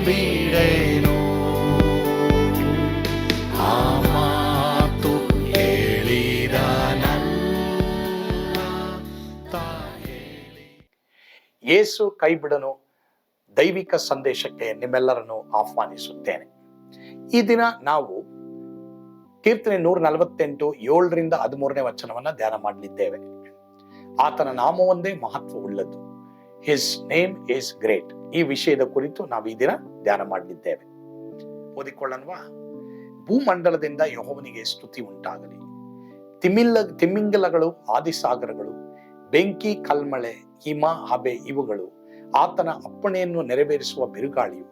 ಬಿಡೆನು. ಆ ಮಾತು ಹೇಳಿದನಲ್ಲ ಹೇಳಿ. ಯೇಸು ಕೈ ಬಿಡನು ದೈವಿಕ ಸಂದೇಶಕ್ಕೆ ನಿಮ್ಮೆಲ್ಲರನ್ನು ಆಹ್ವಾನಿಸುತ್ತೇನೆ. ಈ ದಿನ ನಾವು ಕೀರ್ತನೆ 148 7-13 ವಚನವನ್ನ ಧ್ಯಾನ ಮಾಡಲಿದ್ದೇವೆ. ಆತನ ನಾಮವೊಂದೇ ಮಹತ್ವವುಳ್ಳದ್ದು. His name is great. ಈ ವಿಷಯದ ಕುರಿತು ನಾವು ಈ ದಿನ ಧ್ಯಾನ ಮಾಡಲಿದ್ದೇವೆ. ಓದಿಕೊಳ್ಳೋಣವಾ? ಭೂಮಂಡಲದಿಂದ ಯೆಹೋವನಿಗೆ ಸ್ತುತಿ ಉಂಟಾಗಲಿ. ತಿಮಿಂಗಲಗಳು, ಆದಿಸಾಗರಗಳು, ಬೆಂಕಿ, ಕಲ್ಮಳೆ, ಹಿಮ, ಹಬೆ ಇವುಗಳು, ಆತನ ಅಪ್ಪಣೆಯನ್ನು ನೆರವೇರಿಸುವ ಬಿರುಗಾಳಿಯು,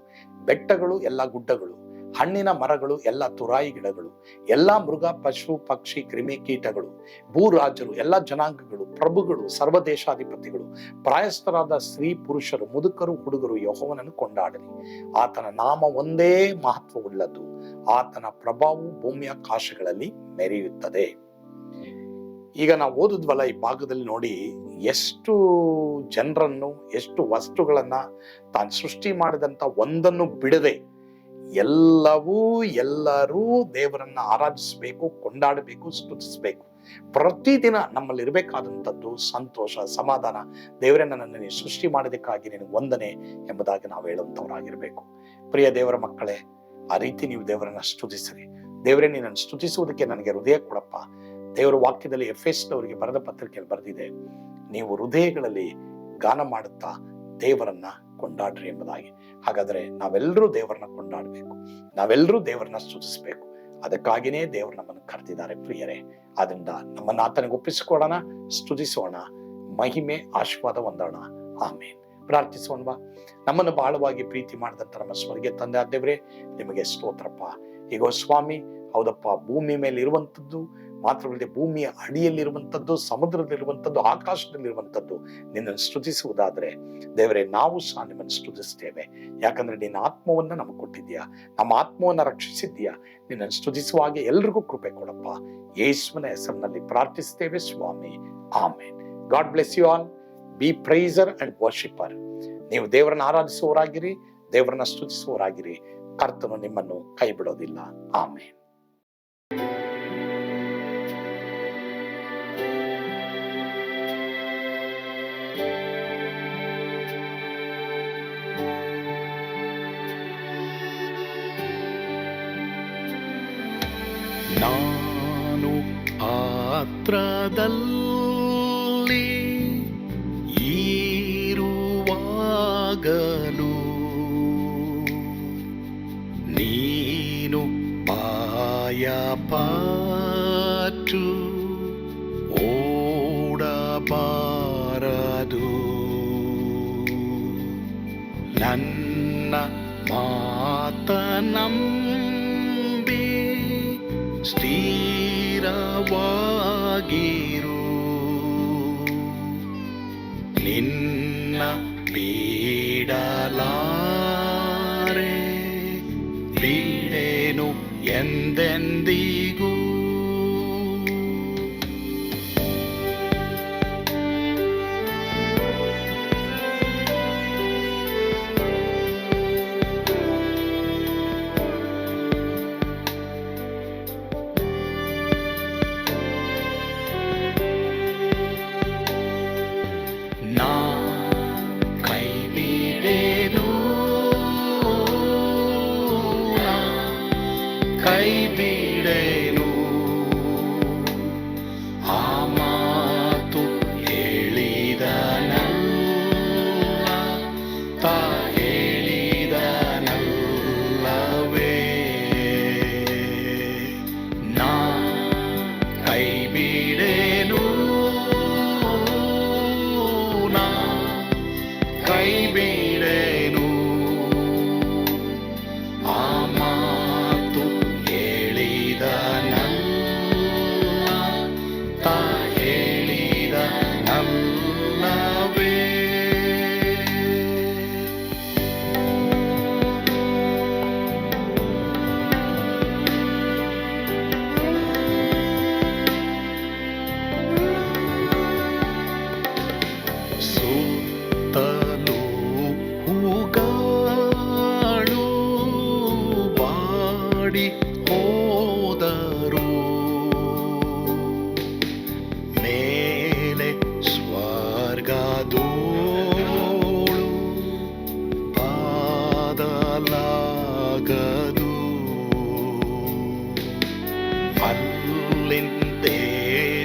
ಬೆಟ್ಟಗಳು, ಎಲ್ಲ ಗುಡ್ಡಗಳು, ಹಣ್ಣಿನ ಮರಗಳು, ಎಲ್ಲ ತುರಾಯಿ ಗಿಡಗಳು, ಎಲ್ಲ ಮೃಗ, ಪಶು, ಪಕ್ಷಿ, ಕ್ರಿಮಿ, ಕೀಟಗಳು, ಭೂರಾಜರು, ಎಲ್ಲ ಜನಾಂಗಗಳು, ಪ್ರಭುಗಳು, ಸರ್ವದೇಶಾಧಿಪತಿಗಳು, ಪ್ರಾಯಸ್ಥರಾದ ಸ್ತ್ರೀ ಪುರುಷರು, ಮುದುಕರು, ಹುಡುಗರು ಯೆಹೋವನನ್ನು ಕೊಂಡಾಡಲಿ. ಆತನ ನಾಮ ಒಂದೇ ಮಹತ್ವವುಳ್ಳದ್ದು. ಆತನ ಪ್ರಭಾವವು ಭೂಮಿಯ ಆಕಾಶಗಳಲ್ಲಿ ಮೆರೆಯುತ್ತದೆ. ಈಗ ನಾವು ಓದಿದ್ವಲ್ಲ, ಈ ಭಾಗದಲ್ಲಿ ನೋಡಿ, ಎಷ್ಟು ಜನರನ್ನು, ಎಷ್ಟು ವಸ್ತುಗಳನ್ನ ತಾನು ಸೃಷ್ಟಿ ಮಾಡಿದಂತ ಒಂದನ್ನು ಬಿಡದೆ ಎಲ್ಲರೂ ದೇವರನ್ನ ಆರಾಧಿಸಬೇಕು, ಕೊಂಡಾಡಬೇಕು, ಸ್ತುತಿಸಬೇಕು. ಪ್ರತಿದಿನ ನಮ್ಮಲ್ಲಿ ಇರಬೇಕಾದಂಥದ್ದು ಸಂತೋಷ, ಸಮಾಧಾನ. ದೇವರೇ, ನನ್ನನ್ನು ಸೃಷ್ಟಿ ಮಾಡೋದಕ್ಕಾಗಿ ನಿನಗೆ ವಂದನೆ ಎಂಬುದಾಗಿ ನಾವು ಹೇಳುವಂಥವರಾಗಿರ್ಬೇಕು. ಪ್ರಿಯ ದೇವರ ಮಕ್ಕಳೇ, ಆ ರೀತಿ ನೀವು ದೇವರನ್ನ ಸ್ತುತಿಸಿರಿ. ದೇವರೇ, ನೀನನ್ನು ಸ್ತುತಿಸುವುದಕ್ಕೆ ನನಗೆ ಹೃದಯ ಕೊಡಪ್ಪ. ದೇವರ ವಾಕ್ಯದಲ್ಲಿ ಎಫೆಸದವರಿಗೆ ಬರೆದ ಪತ್ರಿಕೆಯಲ್ಲಿ ಬರೆದಿದೆ, ನೀವು ಹೃದಯಗಳಲ್ಲಿ ಗಾನ ಮಾಡುತ್ತಾ ದೇವರನ್ನ ಕೊಂಡಾಡ್ರಿ ಎಂಬುದಾಗಿ. ಹಾಗಾದ್ರೆ ನಾವೆಲ್ಲರೂ ದೇವರನ್ನ ಕೊಂಡಾಡಬೇಕು, ನಾವೆಲ್ಲರೂ ದೇವರನ್ನ ಸ್ತುತಿಸಬೇಕು. ಅದಕ್ಕಾಗಿನೇ ದೇವರು ನಮ್ಮನ್ನು ಕರೆದಿದ್ದಾರೆ ಪ್ರಿಯರೇ. ಆದ್ರಿಂದ ನಮ್ಮನ್ನ ಆತನಿಗೆ ಒಪ್ಪಿಸಿಕೊಡೋಣ, ಸ್ತುತಿಸೋಣ, ಮಹಿಮೆ ಆಶೀರ್ವಾದ ಹೊಂದೋಣ. ಆಮೇನ್. ಪ್ರಾರ್ಥಿಸೋಣವಾ? ನಮ್ಮನ್ನು ಬಹಳವಾಗಿ ಪ್ರೀತಿ ಮಾಡಿದಂತ ನಮ್ಮ ಸ್ವರ್ಗೀಯ ತಂದೆ ದೇವರೇ, ನಿಮಗೆ ಸ್ತೋತ್ರಪ್ಪ. ಈಗ ಸ್ವಾಮಿ, ಹೌದಪ್ಪ, ಭೂಮಿ ಮೇಲೆ ಇರುವಂತದ್ದು ಮಾತ್ರವಲ್ಲದೆ ಭೂಮಿಯ ಅಡಿಯಲ್ಲಿರುವಂಥದ್ದು, ಸಮುದ್ರದಲ್ಲಿರುವಂಥದ್ದು, ಆಕಾಶದಲ್ಲಿರುವಂಥದ್ದು ನಿನ್ನನ್ನು ಸ್ತುತಿಸುವುದಾದ್ರೆ ದೇವರೇ, ನಾವು ಸಹ ನಿಮ್ಮನ್ನು ಸ್ತುತಿಸ್ತೇವೆ. ಯಾಕಂದ್ರೆ ನಿನ್ನ ಆತ್ಮವನ್ನ ನಮಗೆ ಕೊಟ್ಟಿದ್ಯಾ, ನಮ್ಮ ಆತ್ಮವನ್ನ ರಕ್ಷಿಸಿದ್ಯಾ. ನಿನ್ನನ್ನು ಸ್ತುತಿಸುವ ಹಾಗೆ ಎಲ್ರಿಗೂ ಕೃಪೆ ಕೊಡಪ್ಪ. ಯೇಸುವಿನ ಹೆಸರಿನಲ್ಲಿ ಪ್ರಾರ್ಥಿಸ್ತೇವೆ ಸ್ವಾಮಿ. Amen. God bless you all. Be praiser and worshipper. ನೀವು ದೇವರನ್ನ ಆರಾಧಿಸುವವರಾಗಿರಿ, ದೇವರನ್ನ ಸ್ತುತಿಸುವವರಾಗಿರಿ. ಕರ್ತನು ನಿಮ್ಮನ್ನು ಕೈ ಬಿಡೋದಿಲ್ಲ. ಆಮೇನ್. ನಾನು ಪಾತ್ರದಲ್ಲಿ ಇರುವಾಗಲೂ ನೀನು ಪಾಯಪಟ್ಟು ಓಡಬಾರದು. ನನ್ನ ಮಾತನಂಬಿ ಸ್ಥಿರವಾಗಿರು. ನಿನ್ನ ಬಿಡಲಾರೆ, ಬಿಡೆನು ಎಂದೆಂದಿಗೂ. ಕೈ ಬಿಡೆನು, ಆ ಮಾತು ಹೇಳಿದನಲ್ಲ, ತಾ ಹೇಳಿದನಲ್ಲವೇ. ನಾ ಕೈ ಬಿಡೆನು, ನಾ ಕೈ ಬಿಡೆನು, ಆ ಮಾತು ಹೇಳಿದನಲ್ಲ, ತಾ ಹೇಳಿದನಲ್ಲವೇ.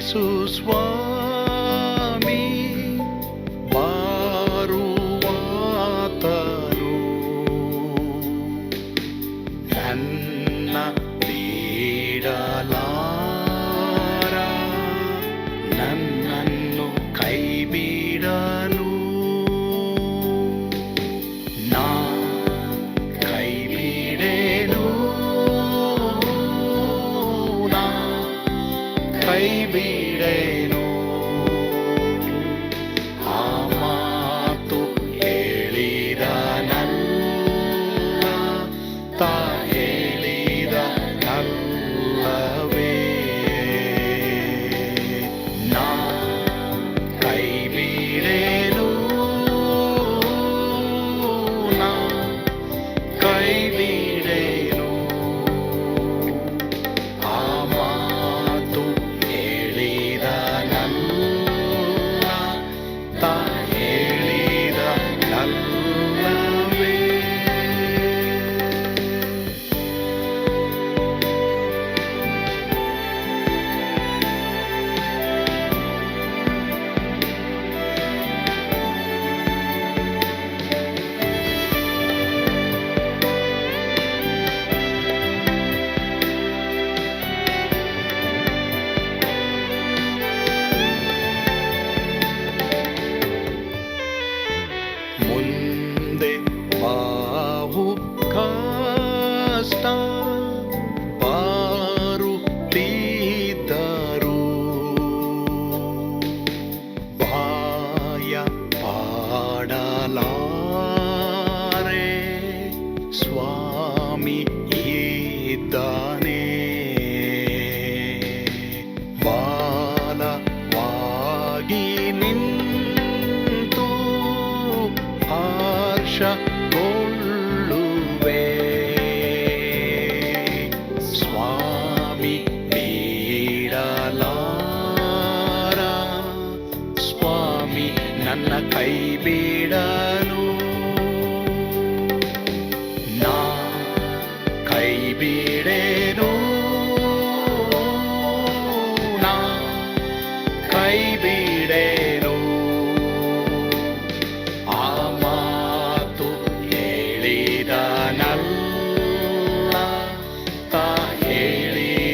ಯೇಸು ಸ್ವಾಮಿ ಬಾರುವಾತನು ನನ್ನ ಬಿಡಲಾರ, ನನ್ನನ್ನು ಕೈ ಬಿಡಲು ನಾ ಕೈ ಬಿಡೆನು, ನಾ ಕೈ ಬಿಡೆನು. ಆ ಮಾತು ಹೇಳಿದನಲ್ಲ, ತಾ ಹೇಳಿದನಲ್ಲವೇ, ನಾ ಕೈ ಬಿಡೆನು, ನಾ ಕೈ ಬಿಡೆನು. ಆ ಮಾತು ಹೇಳಿದನಲ್ಲ, ತಾ ಹೇಳಿದನಲ್ಲವೇ. ಮುಂದೆ ಬಾವು ಕಷ್ಟ ಬಾರುತ್ತಿದ್ದರು, ಭಯ ಪಾಡಲಾರೆ, ಸ್ವಾಮಿ ಇದ್ದಾನೆ. ಬಾಲವಾಗಿ ನಿಂತು ಹರ್ಷಗೊಳ್ಳುವೆ, ಸ್ವಾಮಿ ಬಿಡಲಾರ, ಸ್ವಾಮಿ ನನ್ನ ಕೈ ಬಿಡಲು, ನಾ ಕೈ ಬಿಡೆನು, ನಾ ಕೈ ಬಿಡೆನು. ಆ ಮಾತು ಹೇಳಿದನಲ್ಲ, ತಾ ಹೇಳಿದನಲ್ಲವೇ,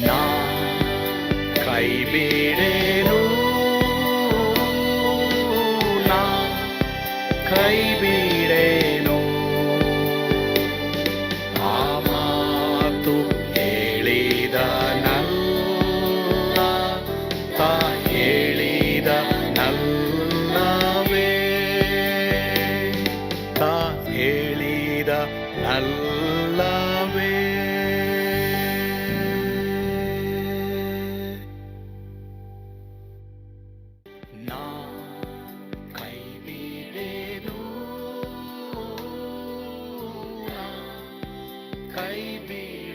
ನಾ ಕೈ ಬಿಡೆನು, ನಾ ಕೈ ಬಿಡೆನು. ಆ ಮಾತು ಹೇಳಿದನಲ್ಲ, ತಾ ಹೇಳಿದನಲ್ಲವೇ, ತಾ ಹೇಳಿದನಲ್ಲವೇ. ನಾ ಕೈ ಬಿಡೆನು, ನಾ ಕೈ ಬಿಡೆನು.